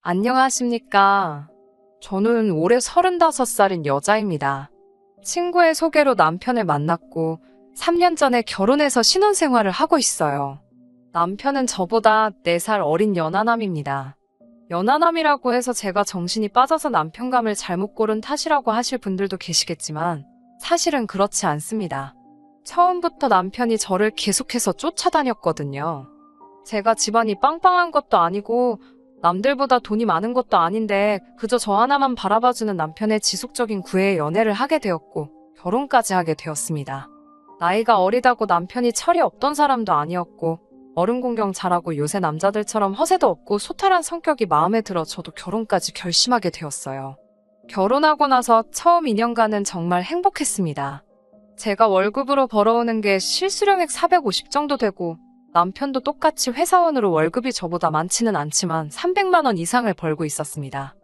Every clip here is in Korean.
안녕하십니까. 저는 올해 35살인 여자입니다. 친구의 소개로 남편을 만났고 3년 전에 결혼해서 신혼생활을 하고 있어요. 남편은 저보다 4살 어린 연하남입니다. 연하남이라고 해서 제가 정신이 빠져서 남편감을 잘못 고른 탓이라고 하실 분들도 계시겠지만 사실은 그렇지 않습니다. 처음부터 남편이 저를 계속해서 쫓아다녔거든요. 제가 집안이 빵빵한 것도 아니고 남들보다 돈이 많은 것도 아닌데 그저 저 하나만 바라봐주는 남편의 지속적인 구애에 연애를 하게 되었고 결혼까지 하게 되었습니다. 나이가 어리다고 남편이 철이 없던 사람도 아니었고 어른 공경 잘하고 요새 남자들처럼 허세도 없고 소탈한 성격이 마음에 들어 저도 결혼까지 결심하게 되었어요. 결혼하고 나서 처음 2년간은 정말 행복했습니다. 제가 월급으로 벌어오는 게 실수령액 450 정도 되고 남편도 똑같이 회사원으로 월급이 저보다 많지는 않지만 300만 원 이상을 벌고 있었습니다.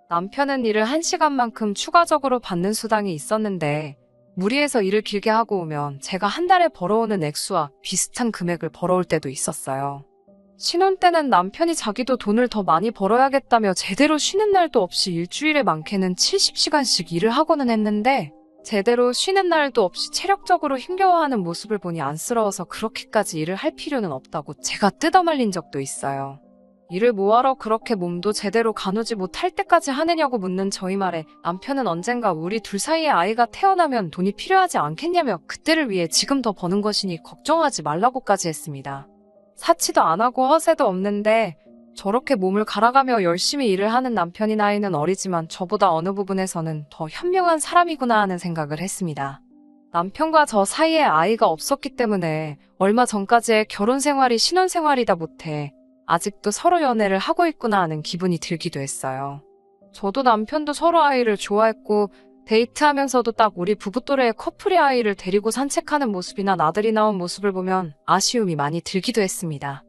남편은 일을 1시간만큼 추가적으로 받는 수당이 있었는데 무리해서 일을 길게 하고 오면 제가 한 달에 벌어오는 액수와 비슷한 금액을 벌어올 때도 있었어요. 신혼 때는 남편이 자기도 돈을 더 많이 벌어야겠다며 제대로 쉬는 날도 없이 일주일에 많게는 70시간씩 일을 하고는 했는데 제대로 쉬는 날도 없이 체력적으로 힘겨워하는 모습을 보니 안쓰러워서 그렇게까지 일을 할 필요는 없다고 제가 뜯어말린 적도 있어요. 일을 뭐하러 그렇게 몸도 제대로 가누지 못할 때까지 하느냐고 묻는 저희 말에 남편은 언젠가 우리 둘 사이에 아이가 태어나면 돈이 필요하지 않겠냐며 그때를 위해 지금 더 버는 것이니 걱정하지 말라고까지 했습니다. 사치도 안 하고 허세도 없는데 저렇게 몸을 갈아가며 열심히 일을 하는 남편이 나이는 어리지만 저보다 어느 부분에서는 더 현명한 사람이구나 하는 생각을 했습니다. 남편과 저 사이에 아이가 없었기 때문에 얼마 전까지의 결혼 생활이 신혼 생활이다 못해 아직도 서로 연애를 하고 있구나 하는 기분이 들기도 했어요. 저도 남편도 서로 아이를 좋아했고 데이트하면서도 딱 우리 부부 또래의 커플이 아이를 데리고 산책하는 모습이나 나들이 나온 모습을 보면 아쉬움이 많이 들기도 했습니다.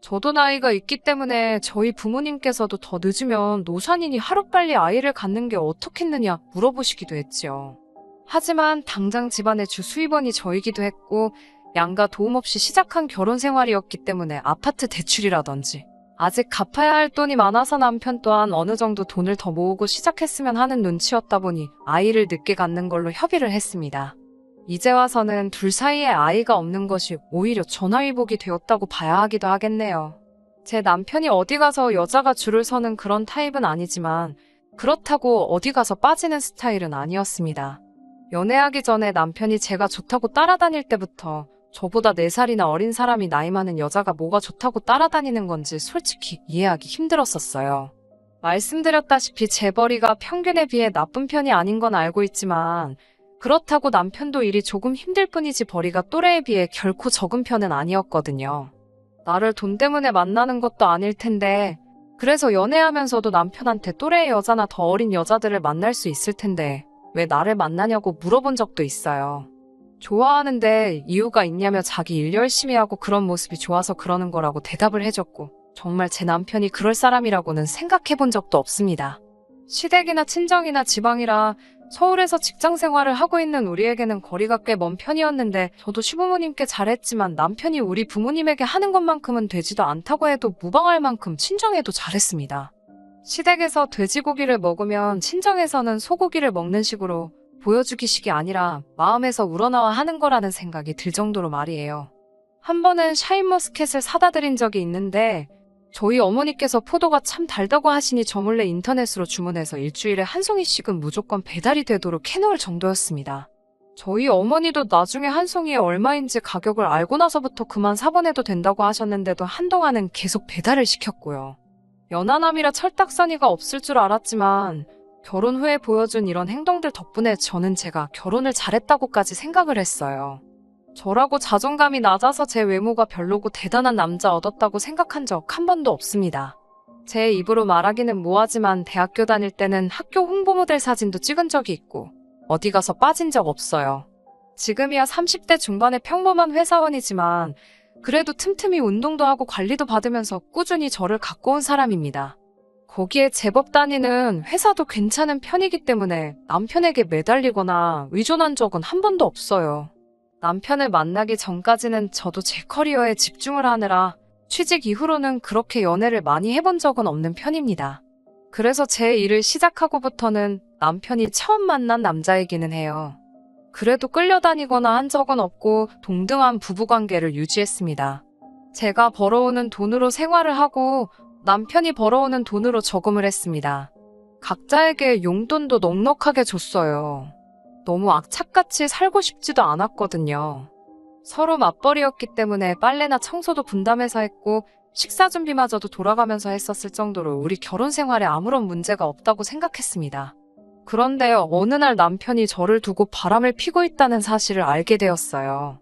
저도 나이가 있기 때문에 저희 부모님께서도 더 늦으면 노산이니 하루빨리 아이를 갖는 게 어떻겠느냐 물어보시기도 했지요. 하지만 당장 집안의 주 수입원이 저이기도 했고 양가 도움 없이 시작한 결혼 생활이었기 때문에 아파트 대출이라든지 아직 갚아야 할 돈이 많아서 남편 또한 어느 정도 돈을 더 모으고 시작했으면 하는 눈치였다 보니 아이를 늦게 갖는 걸로 협의를 했습니다. 이제 와서는 둘 사이에 아이가 없는 것이 오히려 전화위복이 되었다고 봐야 하기도 하겠네요. 제 남편이 어디 가서 여자가 줄을 서는 그런 타입은 아니지만 그렇다고 어디 가서 빠지는 스타일은 아니었습니다. 연애하기 전에 남편이 제가 좋다고 따라다닐 때부터 저보다 4살이나 어린 사람이 나이 많은 여자가 뭐가 좋다고 따라다니는 건지 솔직히 이해하기 힘들었었어요. 말씀드렸다시피 재벌이가 평균에 비해 나쁜 편이 아닌 건 알고 있지만 그렇다고 남편도 일이 조금 힘들 뿐이지 벌이가 또래에 비해 결코 적은 편은 아니었거든요. 나를 돈 때문에 만나는 것도 아닐 텐데 그래서 연애하면서도 남편한테 또래의 여자나 더 어린 여자들을 만날 수 있을 텐데 왜 나를 만나냐고 물어본 적도 있어요. 좋아하는데 이유가 있냐며 자기 일 열심히 하고 그런 모습이 좋아서 그러는 거라고 대답을 해줬고 정말 제 남편이 그럴 사람이라고는 생각해 본 적도 없습니다. 시댁이나 친정이나 지방이라 서울에서 직장 생활을 하고 있는 우리에게는 거리가 꽤 먼 편이었는데 저도 시부모님께 잘했지만 남편이 우리 부모님에게 하는 것만큼은 되지도 않다고 해도 무방할 만큼 친정에도 잘했습니다. 시댁에서 돼지고기를 먹으면 친정에서는 소고기를 먹는 식으로 보여주기식이 아니라 마음에서 우러나와 하는 거라는 생각이 들 정도로 말이에요. 한 번은 샤인머스켓을 사다 드린 적이 있는데 저희 어머니께서 포도가 참 달다고 하시니 저 몰래 인터넷으로 주문해서 일주일에 한 송이씩은 무조건 배달이 되도록 해놓을 정도였습니다. 저희 어머니도 나중에 한 송이에 얼마인지 가격을 알고 나서부터 그만 사보내도 된다고 하셨는데도 한동안은 계속 배달을 시켰고요. 연하남이라 철딱서니가 없을 줄 알았지만 결혼 후에 보여준 이런 행동들 덕분에 저는 제가 결혼을 잘했다고까지 생각을 했어요. 저라고 자존감이 낮아서 제 외모가 별로고 대단한 남자 얻었다고 생각한 적 한 번도 없습니다. 제 입으로 말하기는 뭐하지만 대학교 다닐 때는 학교 홍보 모델 사진도 찍은 적이 있고 어디 가서 빠진 적 없어요. 지금이야 30대 중반의 평범한 회사원이지만 그래도 틈틈이 운동도 하고 관리도 받으면서 꾸준히 저를 가꿔온 사람입니다. 거기에 제법 다니는 회사도 괜찮은 편이기 때문에 남편에게 매달리거나 의존한 적은 한 번도 없어요. 남편을 만나기 전까지는 저도 제 커리어에 집중을 하느라 취직 이후로는 그렇게 연애를 많이 해본 적은 없는 편입니다. 그래서 제 일을 시작하고부터는 남편이 처음 만난 남자이기는 해요. 그래도 끌려다니거나 한 적은 없고 동등한 부부관계를 유지했습니다. 제가 벌어오는 돈으로 생활을 하고 남편이 벌어오는 돈으로 저금을 했습니다. 각자에게 용돈도 넉넉하게 줬어요. 너무 악착같이 살고 싶지도 않았거든요. 서로 맞벌이였기 때문에 빨래나 청소도 분담해서 했고 식사 준비마저도 돌아가면서 했었을 정도로 우리 결혼 생활에 아무런 문제가 없다고 생각했습니다. 그런데 어느 날 남편이 저를 두고 바람을 피고 있다는 사실을 알게 되었어요.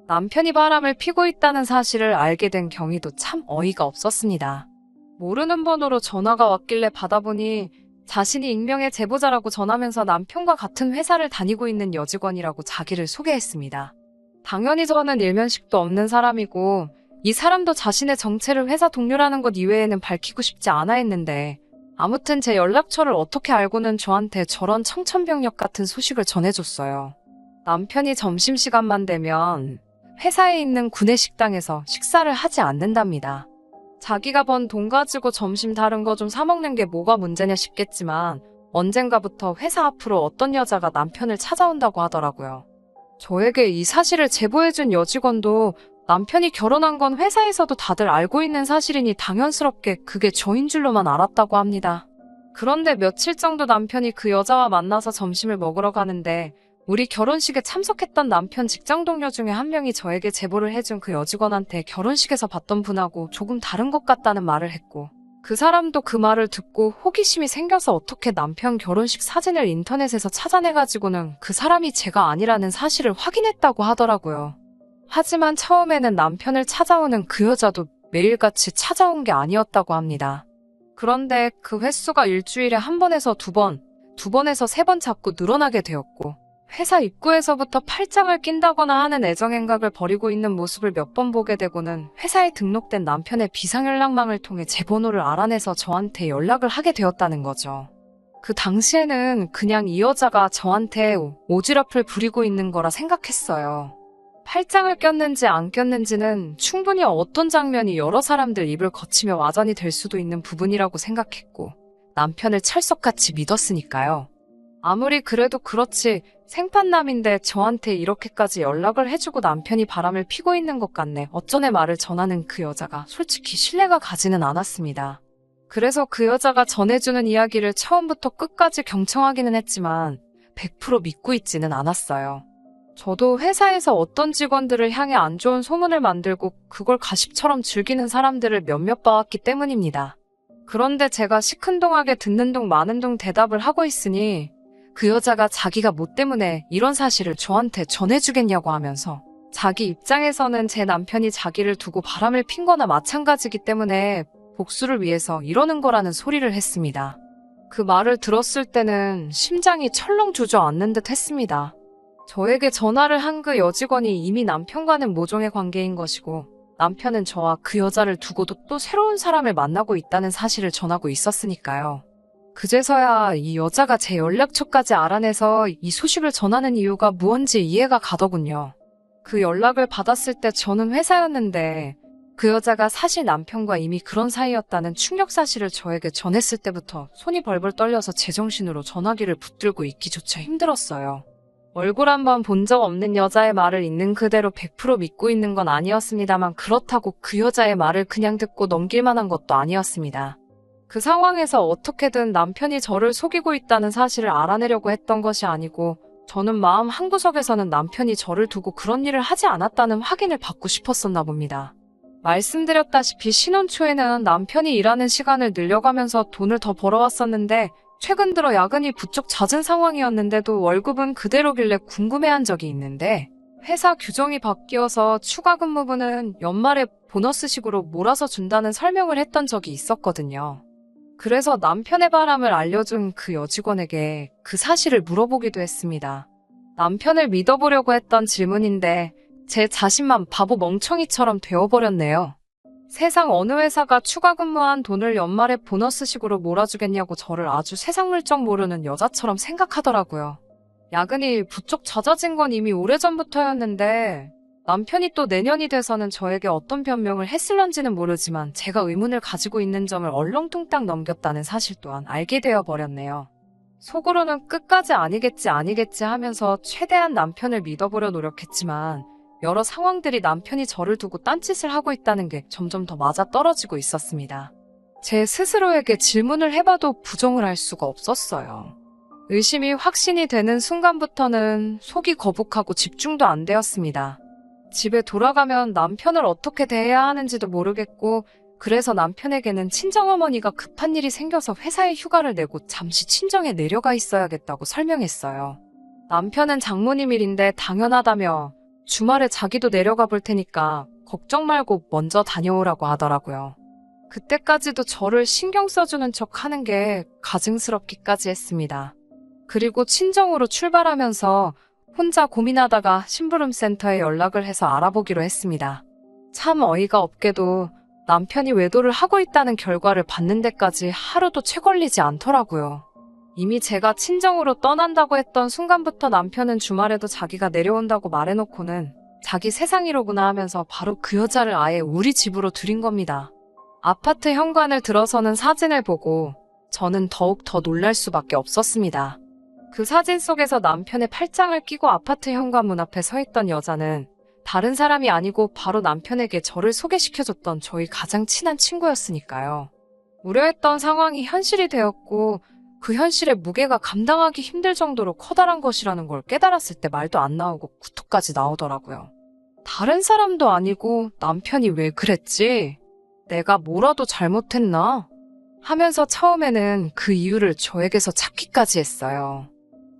남편이 바람을 피고 있다는 사실을 알게 된 경위도 참 어이가 없었습니다. 모르는 번호로 전화가 왔길래 받아보니 자신이 익명의 제보자라고 전하면서 남편과 같은 회사를 다니고 있는 여직원이라고 자기를 소개했습니다. 당연히 저는 일면식도 없는 사람이고 이 사람도 자신의 정체를 회사 동료라는 것 이외에는 밝히고 싶지 않아 했는데 아무튼 제 연락처를 어떻게 알고는 저한테 저런 청천벽력 같은 소식을 전해줬어요. 남편이 점심시간만 되면 회사에 있는 구내식당에서 식사를 하지 않는답니다. 자기가 번 돈 가지고 점심 다른 거 좀 사먹는 게 뭐가 문제냐 싶겠지만 언젠가부터 회사 앞으로 어떤 여자가 남편을 찾아온다고 하더라고요. 저에게 이 사실을 제보해준 여직원도 남편이 결혼한 건 회사에서도 다들 알고 있는 사실이니 당연스럽게 그게 저인 줄로만 알았다고 합니다. 그런데 며칠 정도 남편이 그 여자와 만나서 점심을 먹으러 가는데 우리 결혼식에 참석했던 남편 직장 동료 중에 한 명이 저에게 제보를 해준 그 여직원한테 결혼식에서 봤던 분하고 조금 다른 것 같다는 말을 했고 그 사람도 그 말을 듣고 호기심이 생겨서 어떻게 남편 결혼식 사진을 인터넷에서 찾아내가지고는 그 사람이 제가 아니라는 사실을 확인했다고 하더라고요. 하지만 처음에는 남편을 찾아오는 그 여자도 매일같이 찾아온 게 아니었다고 합니다. 그런데 그 횟수가 일주일에 한 번에서 두 번에서 세 번 자꾸 늘어나게 되었고 회사 입구에서부터 팔짱을 낀다거나 하는 애정행각을 벌이고 있는 모습을 몇 번 보게 되고는 회사에 등록된 남편의 비상연락망을 통해 제 번호를 알아내서 저한테 연락을 하게 되었다는 거죠. 그 당시에는 그냥 이 여자가 저한테 오지랖을 부리고 있는 거라 생각했어요. 팔짱을 꼈는지 안 꼈는지는 충분히 어떤 장면이 여러 사람들 입을 거치며 와전이 될 수도 있는 부분이라고 생각했고 남편을 철석같이 믿었으니까요. 아무리 그래도 그렇지 생판남인데 저한테 이렇게까지 연락을 해주고 남편이 바람을 피고 있는 것 같네 어쩌네 말을 전하는 그 여자가 솔직히 신뢰가 가지는 않았습니다. 그래서 그 여자가 전해주는 이야기를 처음부터 끝까지 경청하기는 했지만 100% 믿고 있지는 않았어요. 저도 회사에서 어떤 직원들을 향해 안 좋은 소문을 만들고 그걸 가십처럼 즐기는 사람들을 몇몇 봐왔기 때문입니다. 그런데 제가 시큰둥하게 듣는 둥 마는 둥 대답을 하고 있으니 그 여자가 자기가 뭐 때문에 이런 사실을 저한테 전해주겠냐고 하면서 자기 입장에서는 제 남편이 자기를 두고 바람을 핀 거나 마찬가지기 때문에 복수를 위해서 이러는 거라는 소리를 했습니다. 그 말을 들었을 때는 심장이 철렁 주저앉는 듯 했습니다. 저에게 전화를 한 그 여직원이 이미 남편과는 모종의 관계인 것이고 남편은 저와 그 여자를 두고도 또 새로운 사람을 만나고 있다는 사실을 전하고 있었으니까요. 그제서야 이 여자가 제 연락처까지 알아내서 이 소식을 전하는 이유가 무언지 이해가 가더군요. 그 연락을 받았을 때 저는 회사였는데 그 여자가 사실 남편과 이미 그런 사이였다는 충격 사실을 저에게 전했을 때부터 손이 벌벌 떨려서 제정신으로 전화기를 붙들고 있기조차 힘들었어요. 얼굴 한번 본 적 없는 여자의 말을 있는 그대로 100% 믿고 있는 건 아니었습니다만 그렇다고 그 여자의 말을 그냥 듣고 넘길 만한 것도 아니었습니다. 그 상황에서 어떻게든 남편이 저를 속이고 있다는 사실을 알아내려고 했던 것이 아니고 저는 마음 한구석에서는 남편이 저를 두고 그런 일을 하지 않았다는 확인을 받고 싶었었나 봅니다. 말씀드렸다시피 신혼 초에는 남편이 일하는 시간을 늘려가면서 돈을 더 벌어왔었는데 최근 들어 야근이 부쩍 잦은 상황이었는데도 월급은 그대로길래 궁금해한 적이 있는데 회사 규정이 바뀌어서 추가 근무분은 연말에 보너스식으로 몰아서 준다는 설명을 했던 적이 있었거든요. 그래서 남편의 바람을 알려준 그 여직원에게 그 사실을 물어보기도 했습니다. 남편을 믿어보려고 했던 질문인데 제 자신만 바보 멍청이처럼 되어버렸네요. 세상 어느 회사가 추가 근무한 돈을 연말에 보너스식으로 몰아주겠냐고 저를 아주 세상 물정 모르는 여자처럼 생각하더라고요. 야근이 부쩍 잦아진 건 이미 오래전부터였는데 남편이 또 내년이 돼서는 저에게 어떤 변명을 했을런지는 모르지만 제가 의문을 가지고 있는 점을 얼렁뚱땅 넘겼다는 사실 또한 알게 되어 버렸네요. 속으로는 끝까지 아니겠지 하면서 최대한 남편을 믿어보려 노력했지만 여러 상황들이 남편이 저를 두고 딴짓을 하고 있다는 게 점점 더 맞아떨어지고 있었습니다. 제 스스로에게 질문을 해봐도 부정을 할 수가 없었어요. 의심이 확신이 되는 순간부터는 속이 거북하고 집중도 안 되었습니다. 집에 돌아가면 남편을 어떻게 대해야 하는지도 모르겠고 그래서 남편에게는 친정어머니가 급한 일이 생겨서 회사에 휴가를 내고 잠시 친정에 내려가 있어야겠다고 설명했어요. 남편은 장모님 일인데 당연하다며 주말에 자기도 내려가 볼 테니까 걱정 말고 먼저 다녀오라고 하더라고요. 그때까지도 저를 신경 써주는 척 하는 게 가증스럽기까지 했습니다. 그리고 친정으로 출발하면서 혼자 고민하다가 심부름센터에 연락을 해서 알아보기로 했습니다. 참 어이가 없게도 남편이 외도를 하고 있다는 결과를 받는 데까지 하루도 채 걸리지 않더라고요. 이미 제가 친정으로 떠난다고 했던 순간부터 남편은 주말에도 자기가 내려온다고 말해놓고는 자기 세상이로구나 하면서 바로 그 여자를 아예 우리 집으로 들인 겁니다. 아파트 현관을 들어서는 사진을 보고 저는 더욱 더 놀랄 수밖에 없었습니다. 그 사진 속에서 남편의 팔짱을 끼고 아파트 현관문 앞에 서 있던 여자는 다른 사람이 아니고 바로 남편에게 저를 소개시켜줬던 저희 가장 친한 친구였으니까요. 우려했던 상황이 현실이 되었고 그 현실의 무게가 감당하기 힘들 정도로 커다란 것이라는 걸 깨달았을 때 말도 안 나오고 구토까지 나오더라고요. 다른 사람도 아니고 남편이 왜 그랬지? 내가 뭐라도 잘못했나? 하면서 처음에는 그 이유를 저에게서 찾기까지 했어요.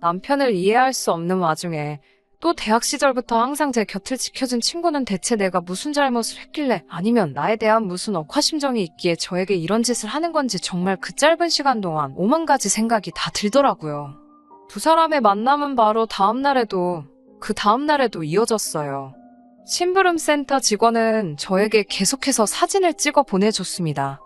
남편을 이해할 수 없는 와중에 또 대학 시절부터 항상 제 곁을 지켜준 친구는 대체 내가 무슨 잘못을 했길래 아니면 나에 대한 무슨 억하심정이 있기에 저에게 이런 짓을 하는 건지 정말 그 짧은 시간 동안 오만 가지 생각이 다 들더라고요. 두 사람의 만남은 바로 그 다음날에도 이어졌어요. 심부름센터 직원은 저에게 계속해서 사진을 찍어 보내줬습니다.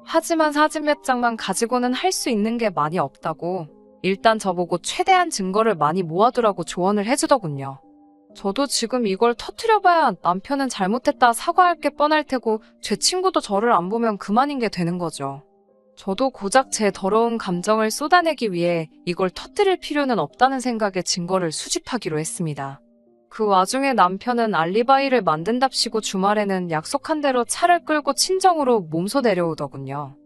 하지만 사진 몇 장만 가지고는 할 수 있는 게 많이 없다고 일단 저보고 최대한 증거를 많이 모아두라고 조언을 해주더군요. 저도 지금 이걸 터뜨려봐야 남편은 잘못했다 사과할 게 뻔할 테고 제 친구도 저를 안 보면 그만인 게 되는 거죠. 저도 고작 제 더러운 감정을 쏟아내기 위해 이걸 터뜨릴 필요는 없다는 생각에 증거를 수집하기로 했습니다. 그 와중에 남편은 알리바이를 만든답시고 주말에는 약속한 대로 차를 끌고 친정으로 몸소 내려오더군요.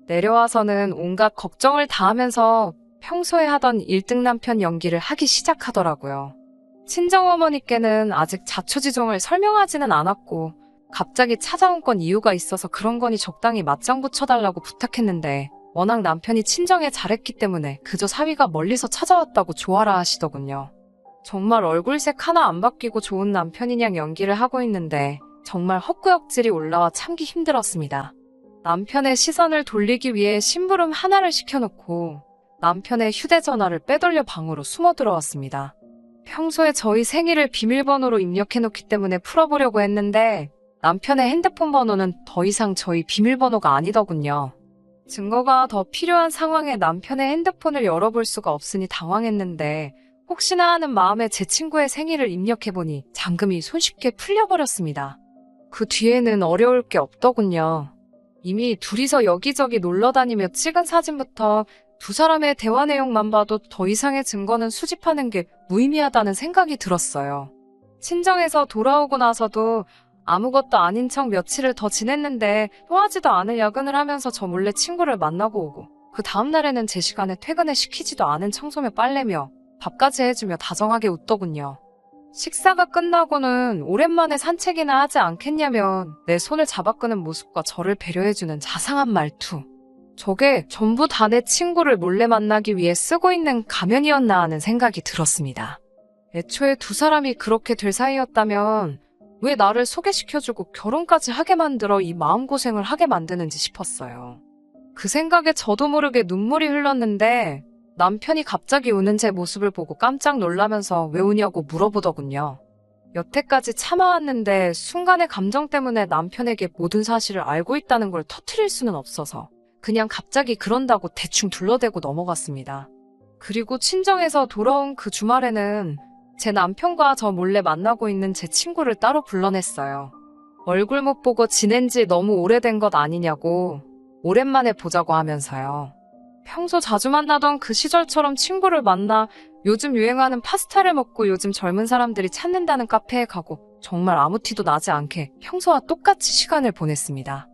내려와서는 온갖 걱정을 다 하면서 평소에 하던 1등 남편 연기를 하기 시작하더라고요. 친정어머니께는 아직 자초지종을 설명하지는 않았고 갑자기 찾아온 건 이유가 있어서 그런 거니 적당히 맞장 붙여달라고 부탁했는데 워낙 남편이 친정에 잘했기 때문에 그저 사위가 멀리서 찾아왔다고 좋아라 하시더군요. 정말 얼굴색 하나 안 바뀌고 좋은 남편이냥 연기를 하고 있는데 정말 헛구역질이 올라와 참기 힘들었습니다. 남편의 시선을 돌리기 위해 심부름 하나를 시켜놓고 남편의 휴대전화를 빼돌려 방으로 숨어 들어왔습니다. 평소에 저희 생일을 비밀번호로 입력해놓기 때문에 풀어보려고 했는데 남편의 핸드폰 번호는 더 이상 저희 비밀번호가 아니더군요. 증거가 더 필요한 상황에 남편의 핸드폰을 열어볼 수가 없으니 당황했는데 혹시나 하는 마음에 제 친구의 생일을 입력해보니 잠금이 손쉽게 풀려버렸습니다. 그 뒤에는 어려울 게 없더군요. 이미 둘이서 여기저기 놀러다니며 찍은 사진부터 두 사람의 대화 내용만 봐도 더 이상의 증거는 수집하는 게 무의미하다는 생각이 들었어요. 친정에서 돌아오고 나서도 아무것도 아닌 척 며칠을 더 지냈는데 통하지도 않을 야근을 하면서 저 몰래 친구를 만나고 오고 그 다음날에는 제 시간에 퇴근을 시키지도 않은 청소며 빨래며 밥까지 해주며 다정하게 웃더군요. 식사가 끝나고는 오랜만에 산책이나 하지 않겠냐면 내 손을 잡아 끄는 모습과 저를 배려해주는 자상한 말투. 저게 전부 다 내 친구를 몰래 만나기 위해 쓰고 있는 가면이었나 하는 생각이 들었습니다. 애초에 두 사람이 그렇게 될 사이였다면 왜 나를 소개시켜주고 결혼까지 하게 만들어 이 마음고생을 하게 만드는지 싶었어요. 그 생각에 저도 모르게 눈물이 흘렀는데 남편이 갑자기 우는 제 모습을 보고 깜짝 놀라면서 왜 우냐고 물어보더군요. 여태까지 참아왔는데 순간의 감정 때문에 남편에게 모든 사실을 알고 있다는 걸 터뜨릴 수는 없어서 그냥 갑자기 그런다고 대충 둘러대고 넘어갔습니다. 그리고 친정에서 돌아온 그 주말에는 제 남편과 저 몰래 만나고 있는 제 친구를 따로 불러냈어요. 얼굴 못 보고 지낸 지 너무 오래된 것 아니냐고 오랜만에 보자고 하면서요. 평소 자주 만나던 그 시절처럼 친구를 만나 요즘 유행하는 파스타를 먹고 요즘 젊은 사람들이 찾는다는 카페에 가고 정말 아무 티도 나지 않게 평소와 똑같이 시간을 보냈습니다.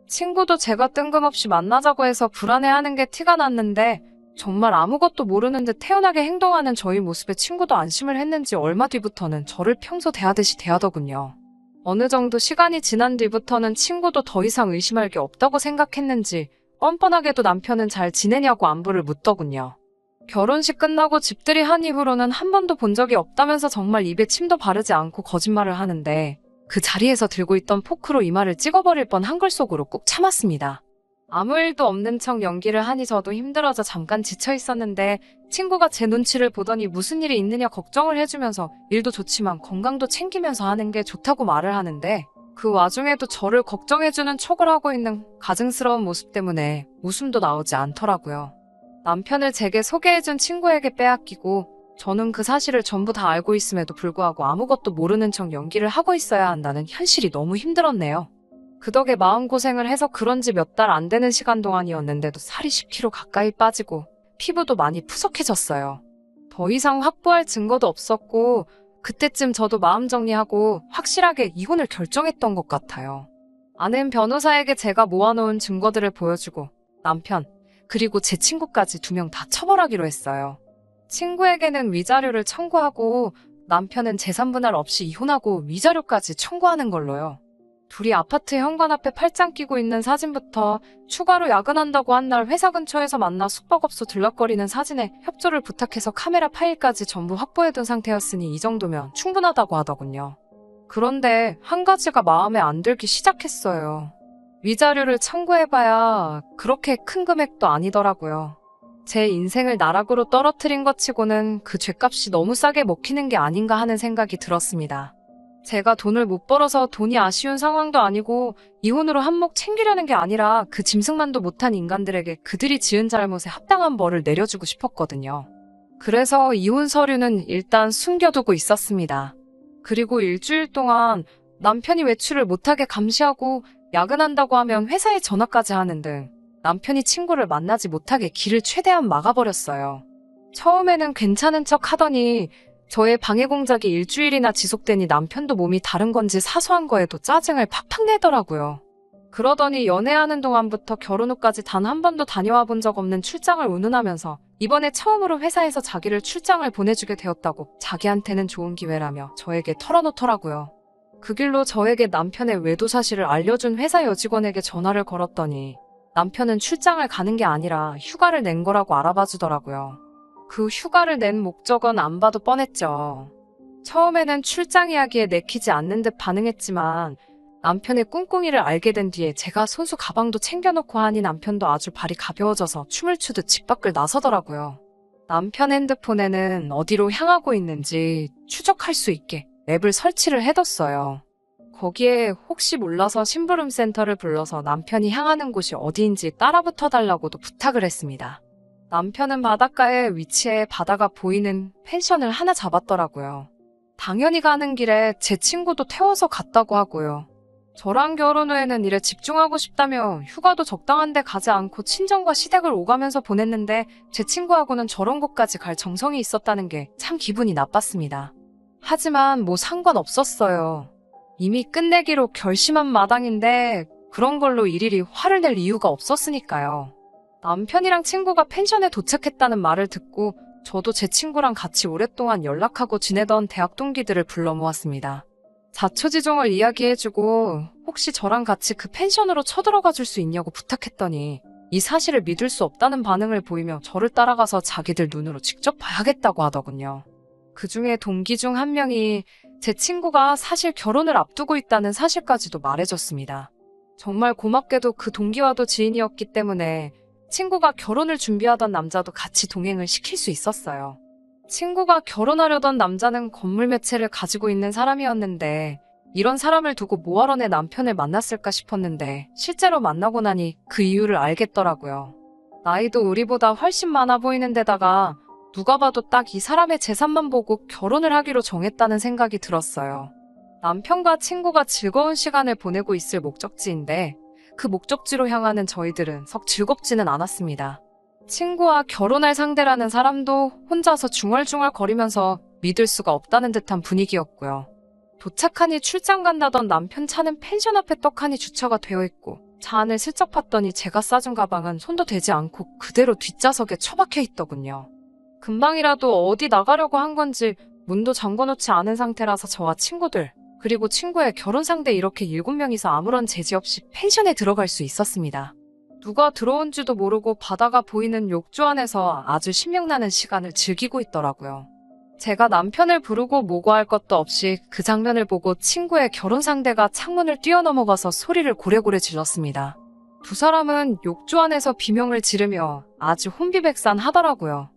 친구도 제가 뜬금없이 만나자고 해서 불안해하는 게 티가 났는데 정말 아무것도 모르는 듯 태연하게 행동하는 저희 모습에 친구도 안심을 했는지 얼마 뒤부터는 저를 평소 대하듯이 대하더군요. 어느 정도 시간이 지난 뒤부터는 친구도 더 이상 의심할 게 없다고 생각했는지 뻔뻔하게도 남편은 잘 지내냐고 안부를 묻더군요. 결혼식 끝나고 집들이 한 이후로는 한 번도 본 적이 없다면서 정말 입에 침도 바르지 않고 거짓말을 하는데 그 자리에서 들고 있던 포크로 이마를 찍어버릴 뻔 한글 속으로 꾹 참았습니다. 아무 일도 없는 척 연기를 하니 저도 힘들어져 잠깐 지쳐 있었는데 친구가 제 눈치를 보더니 무슨 일이 있느냐 걱정을 해주면서 일도 좋지만 건강도 챙기면서 하는 게 좋다고 말을 하는데 그 와중에도 저를 걱정해주는 척을 하고 있는 가증스러운 모습 때문에 웃음도 나오지 않더라고요. 남편을 제게 소개해준 친구에게 빼앗기고 저는 그 사실을 전부 다 알고 있음에도 불구하고 아무것도 모르는 척 연기를 하고 있어야 한다는 현실이 너무 힘들었네요. 그 덕에 마음고생을 해서 그런지 몇 달 안 되는 시간 동안이었는데도 살이 10kg 가까이 빠지고 피부도 많이 푸석해졌어요. 더 이상 확보할 증거도 없었고 그때쯤 저도 마음 정리하고 확실하게 이혼을 결정했던 것 같아요. 아는 변호사에게 제가 모아놓은 증거들을 보여주고 남편, 그리고 제 친구까지 2명 다 처벌하기로 했어요. 친구에게는 위자료를 청구하고 남편은 재산분할 없이 이혼하고 위자료까지 청구하는 걸로요. 둘이 아파트 현관 앞에 팔짱 끼고 있는 사진부터 추가로 야근한다고 한 날 회사 근처에서 만나 숙박업소 들락거리는 사진에 협조를 부탁해서 카메라 파일까지 전부 확보해둔 상태였으니 이 정도면 충분하다고 하더군요. 그런데 한 가지가 마음에 안 들기 시작했어요. 위자료를 청구해봐야 그렇게 큰 금액도 아니더라고요. 제 인생을 나락으로 떨어뜨린 것 치고는 그 죗값이 너무 싸게 먹히는 게 아닌가 하는 생각이 들었습니다. 제가 돈을 못 벌어서 돈이 아쉬운 상황도 아니고 이혼으로 한몫 챙기려는 게 아니라 그 짐승만도 못한 인간들에게 그들이 지은 잘못에 합당한 벌을 내려주고 싶었거든요. 그래서 이혼 서류는 일단 숨겨두고 있었습니다. 그리고 일주일 동안 남편이 외출을 못하게 감시하고 야근한다고 하면 회사에 전화까지 하는 등 남편이 친구를 만나지 못하게 길을 최대한 막아버렸어요. 처음에는 괜찮은 척 하더니 저의 방해 공작이 일주일이나 지속되니 남편도 몸이 다른 건지 사소한 거에도 짜증을 팍팍 내더라고요. 그러더니 연애하는 동안부터 결혼 후까지 단 한 번도 다녀와 본 적 없는 출장을 운운하면서 이번에 처음으로 회사에서 자기를 출장을 보내주게 되었다고 자기한테는 좋은 기회라며 저에게 털어놓더라고요. 그 길로 저에게 남편의 외도 사실을 알려준 회사 여직원에게 전화를 걸었더니 남편은 출장을 가는 게 아니라 휴가를 낸 거라고 알아봐 주더라고요. 그 휴가를 낸 목적은 안 봐도 뻔했죠. 처음에는 출장 이야기에 내키지 않는 듯 반응했지만 남편의 꿍꿍이를 알게 된 뒤에 제가 손수 가방도 챙겨놓고 하니 남편도 아주 발이 가벼워져서 춤을 추듯 집 밖을 나서더라고요. 남편 핸드폰에는 어디로 향하고 있는지 추적할 수 있게 앱을 설치를 해뒀어요. 거기에 혹시 몰라서 심부름센터를 불러서 남편이 향하는 곳이 어디인지 따라붙어 달라고도 부탁을 했습니다. 남편은 바닷가에 위치해 바다가 보이는 펜션을 하나 잡았더라고요. 당연히 가는 길에 제 친구도 태워서 갔다고 하고요. 저랑 결혼 후에는 일에 집중하고 싶다며 휴가도 적당한 데 가지 않고 친정과 시댁을 오가면서 보냈는데 제 친구하고는 저런 곳까지 갈 정성이 있었다는 게 참 기분이 나빴습니다. 하지만 뭐 상관없었어요. 이미 끝내기로 결심한 마당인데 그런 걸로 일일이 화를 낼 이유가 없었으니까요. 남편이랑 친구가 펜션에 도착했다는 말을 듣고 저도 제 친구랑 같이 오랫동안 연락하고 지내던 대학 동기들을 불러 모았습니다. 자초지종을 이야기해주고 혹시 저랑 같이 그 펜션으로 쳐들어가 줄 수 있냐고 부탁했더니 이 사실을 믿을 수 없다는 반응을 보이며 저를 따라가서 자기들 눈으로 직접 봐야겠다고 하더군요. 그 중에 동기 중 한 명이 제 친구가 사실 결혼을 앞두고 있다는 사실까지도 말해줬습니다. 정말 고맙게도 그 동기와도 지인이었기 때문에 친구가 결혼을 준비하던 남자도 같이 동행을 시킬 수 있었어요. 친구가 결혼하려던 남자는 건물 매체를 가지고 있는 사람이었는데 이런 사람을 두고 뭐하러 내 남편을 만났을까 싶었는데 실제로 만나고 나니 그 이유를 알겠더라고요. 나이도 우리보다 훨씬 많아 보이는 데다가 누가 봐도 딱 이 사람의 재산만 보고 결혼을 하기로 정했다는 생각이 들었어요. 남편과 친구가 즐거운 시간을 보내고 있을 목적지인데 그 목적지로 향하는 저희들은 썩 즐겁지는 않았습니다. 친구와 결혼할 상대라는 사람도 혼자서 중얼중얼 거리면서 믿을 수가 없다는 듯한 분위기였고요. 도착하니 출장 간다던 남편 차는 펜션 앞에 떡하니 주차가 되어 있고 차 안을 슬쩍 봤더니 제가 싸준 가방은 손도 대지 않고 그대로 뒷좌석에 처박혀 있더군요. 금방이라도 어디 나가려고 한 건지 문도 잠궈놓지 않은 상태라서 저와 친구들 그리고 친구의 결혼 상대 이렇게 7명이서 아무런 제지 없이 펜션에 들어갈 수 있었습니다. 누가 들어온지도 모르고 바다가 보이는 욕조 안에서 아주 신명나는 시간을 즐기고 있더라고요. 제가 남편을 부르고 모고할 것도 없이 그 장면을 보고 친구의 결혼 상대가 창문을 뛰어넘어가서 소리를 고래고래 질렀습니다. 두 사람은 욕조 안에서 비명을 지르며 아주 혼비백산하더라고요.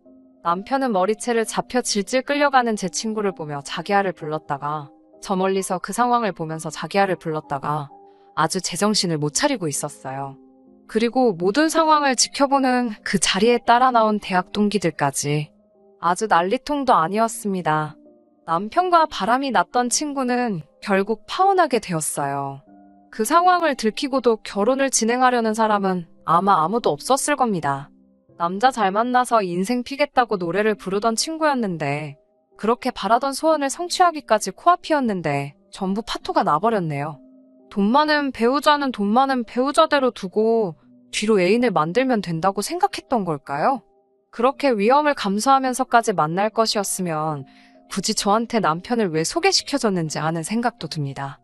남편은 머리채를 잡혀 질질 끌려가는 제 친구를 보며 자기야를 불렀다가 저 멀리서 그 상황을 보면서 자기야를 불렀다가 아주 제정신을 못 차리고 있었어요. 그리고 모든 상황을 지켜보는 그 자리에 따라 나온 대학 동기들까지 아주 난리통도 아니었습니다. 남편과 바람이 났던 친구는 결국 파혼하게 되었어요. 그 상황을 들키고도 결혼을 진행하려는 사람은 아마 아무도 없었을 겁니다. 남자 잘 만나서 인생 피겠다고 노래를 부르던 친구였는데 그렇게 바라던 소원을 성취하기까지 코앞이었는데 전부 파토가 나버렸네요. 돈 많은 배우자는 돈 많은 배우자대로 두고 뒤로 애인을 만들면 된다고 생각했던 걸까요? 그렇게 위험을 감수하면서까지 만날 것이었으면 굳이 저한테 남편을 왜 소개시켜줬는지 하는 생각도 듭니다.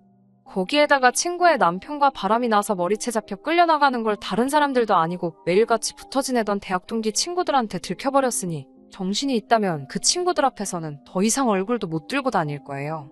거기에다가 친구의 남편과 바람이 나서 머리채 잡혀 끌려나가는 걸 다른 사람들도 아니고 매일같이 붙어 지내던 대학 동기 친구들한테 들켜버렸으니 정신이 있다면 그 친구들 앞에서는 더 이상 얼굴도 못 들고 다닐 거예요.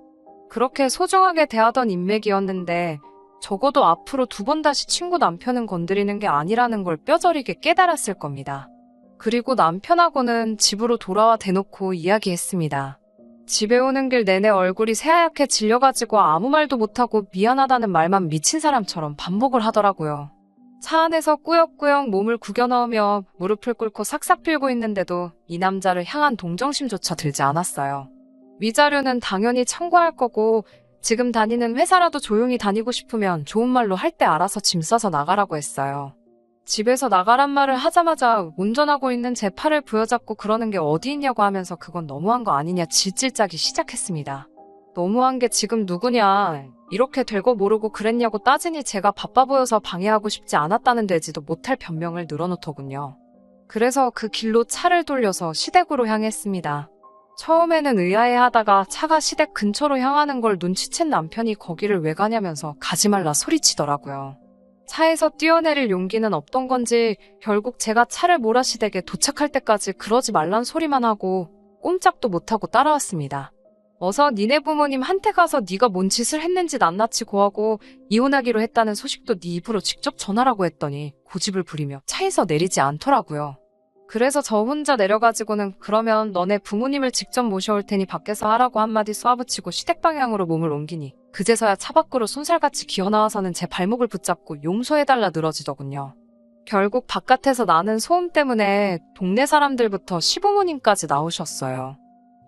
그렇게 소중하게 대하던 인맥이었는데 적어도 앞으로 2번 다시 친구 남편은 건드리는 게 아니라는 걸 뼈저리게 깨달았을 겁니다. 그리고 남편하고는 집으로 돌아와 대놓고 이야기했습니다. 집에 오는 길 내내 얼굴이 새하얗게 질려가지고 아무 말도 못하고 미안하다는 말만 미친 사람처럼 반복을 하더라고요. 차 안에서 꾸역꾸역 몸을 구겨 넣으며 무릎을 꿇고 삭삭 빌고 있는데도 이 남자를 향한 동정심조차 들지 않았어요. 위자료는 당연히 청구할 거고 지금 다니는 회사라도 조용히 다니고 싶으면 좋은 말로 할 때 알아서 짐 싸서 나가라고 했어요. 집에서 나가란 말을 하자마자 운전하고 있는 제 팔을 부여잡고 그러는 게 어디 있냐고 하면서 그건 너무한 거 아니냐 질질 짜기 시작했습니다. 너무한 게 지금 누구냐, 이렇게 될거 모르고 그랬냐고 따지니 제가 바빠 보여서 방해하고 싶지 않았다는 되지도 못할 변명을 늘어놓더군요. 그래서 그 길로 차를 돌려서 시댁으로 향했습니다. 처음에는 의아해하다가 차가 시댁 근처로 향하는 걸 눈치챈 남편이 거기를 왜 가냐면서 가지 말라 소리치더라고요. 차에서 뛰어내릴 용기는 없던 건지 결국 제가 차를 몰아 시댁에 도착할 때까지 그러지 말란 소리만 하고 꼼짝도 못하고 따라왔습니다. 어서 니네 부모님 한테 가서 네가 뭔 짓을 했는지 낱낱이 고하고 이혼하기로 했다는 소식도 네 입으로 직접 전하라고 했더니 고집을 부리며 차에서 내리지 않더라고요. 그래서 저 혼자 내려가지고는 그러면 너네 부모님을 직접 모셔올 테니 밖에서 하라고 한마디 쏘아붙이고 시댁 방향으로 몸을 옮기니 그제서야 차 밖으로 손살같이 기어나와서는 제 발목을 붙잡고 용서해달라 늘어지더군요. 결국 바깥에서 나는 소음 때문에 동네 사람들부터 시부모님까지 나오셨어요.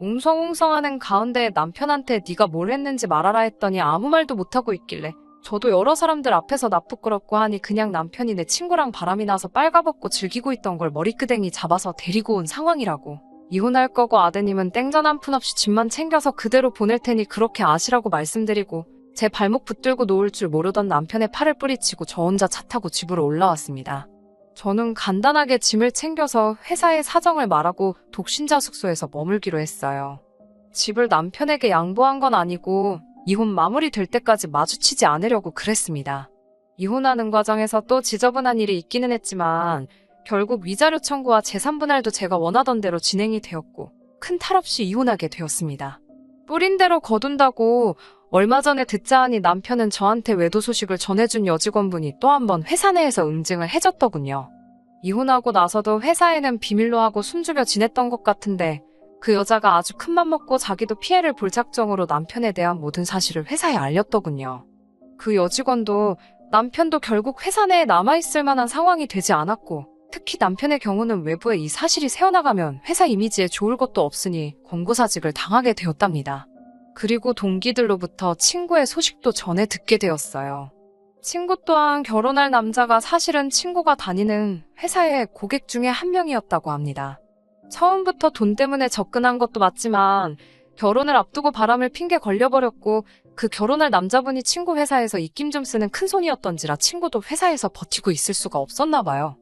웅성웅성하는 가운데 남편한테 네가 뭘 했는지 말하라 했더니 아무 말도 못하고 있길래 저도 여러 사람들 앞에서 나 부끄럽고 하니 그냥 남편이 내 친구랑 바람이 나서 빨가벗고 즐기고 있던 걸 머리끄댕이 잡아서 데리고 온 상황이라고. 이혼할 거고 아드님은 땡전 한 푼 없이 집만 챙겨서 그대로 보낼 테니 그렇게 아시라고 말씀드리고 제 발목 붙들고 놓을 줄 모르던 남편의 팔을 뿌리치고 저 혼자 차 타고 집으로 올라왔습니다. 저는 간단하게 짐을 챙겨서 회사에 사정을 말하고 독신자 숙소에서 머물기로 했어요. 집을 남편에게 양보한 건 아니고 이혼 마무리될 때까지 마주치지 않으려고 그랬습니다. 이혼하는 과정에서 또 지저분한 일이 있기는 했지만 결국 위자료 청구와 재산 분할도 제가 원하던 대로 진행이 되었고 큰 탈 없이 이혼하게 되었습니다. 뿌린 대로 거둔다고 얼마 전에 듣자 하니 남편은 저한테 외도 소식을 전해준 여직원분이 또 한 번 회사 내에서 응징을 해줬더군요. 이혼하고 나서도 회사에는 비밀로 하고 숨죽여 지냈던 것 같은데 그 여자가 아주 큰맘 먹고 자기도 피해를 볼 작정으로 남편에 대한 모든 사실을 회사에 알렸더군요. 그 여직원도 남편도 결국 회사 내에 남아있을 만한 상황이 되지 않았고 특히 남편의 경우는 외부에 이 사실이 새어나가면 회사 이미지에 좋을 것도 없으니 권고사직을 당하게 되었답니다. 그리고 동기들로부터 친구의 소식도 전해 듣게 되었어요. 친구 또한 결혼할 남자가 사실은 친구가 다니는 회사의 고객 중에 한 명이었다고 합니다. 처음부터 돈 때문에 접근한 것도 맞지만 결혼을 앞두고 바람을 핑계 걸려버렸고 그 결혼할 남자분이 친구 회사에서 입김 좀 쓰는 큰손이었던지라 친구도 회사에서 버티고 있을 수가 없었나 봐요.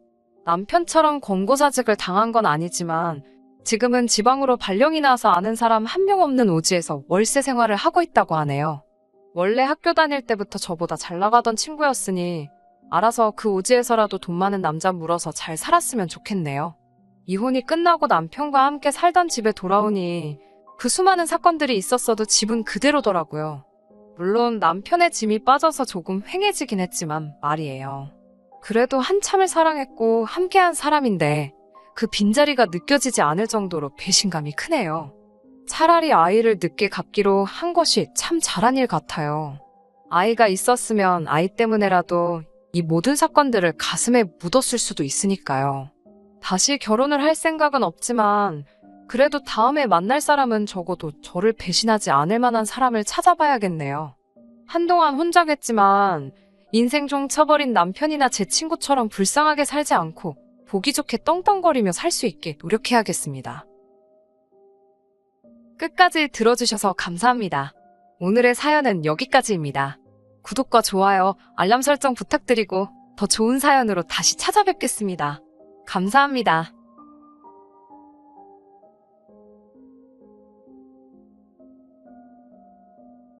남편처럼 권고사직을 당한 건 아니지만 지금은 지방으로 발령이 나서 아는 사람 한 명 없는 오지에서 월세 생활을 하고 있다고 하네요. 원래 학교 다닐 때부터 저보다 잘 나가던 친구였으니 알아서 그 오지에서라도 돈 많은 남자 물어서 잘 살았으면 좋겠네요. 이혼이 끝나고 남편과 함께 살던 집에 돌아오니 그 수많은 사건들이 있었어도 집은 그대로더라고요. 물론 남편의 짐이 빠져서 조금 횡해지긴 했지만 말이에요. 그래도 한참을 사랑했고 함께한 사람인데 그 빈자리가 느껴지지 않을 정도로 배신감이 크네요. 차라리 아이를 늦게 갖기로 한 것이 참 잘한 일 같아요. 아이가 있었으면 아이 때문에라도 이 모든 사건들을 가슴에 묻었을 수도 있으니까요. 다시 결혼을 할 생각은 없지만 그래도 다음에 만날 사람은 적어도 저를 배신하지 않을 만한 사람을 찾아봐야겠네요. 한동안 혼자겠지만 인생 종 쳐버린 남편이나 제 친구처럼 불쌍하게 살지 않고 보기 좋게 떵떵거리며 살 수 있게 노력해야겠습니다. 끝까지 들어주셔서 감사합니다. 오늘의 사연은 여기까지입니다. 구독과 좋아요, 알람 설정 부탁드리고 더 좋은 사연으로 다시 찾아뵙겠습니다. 감사합니다.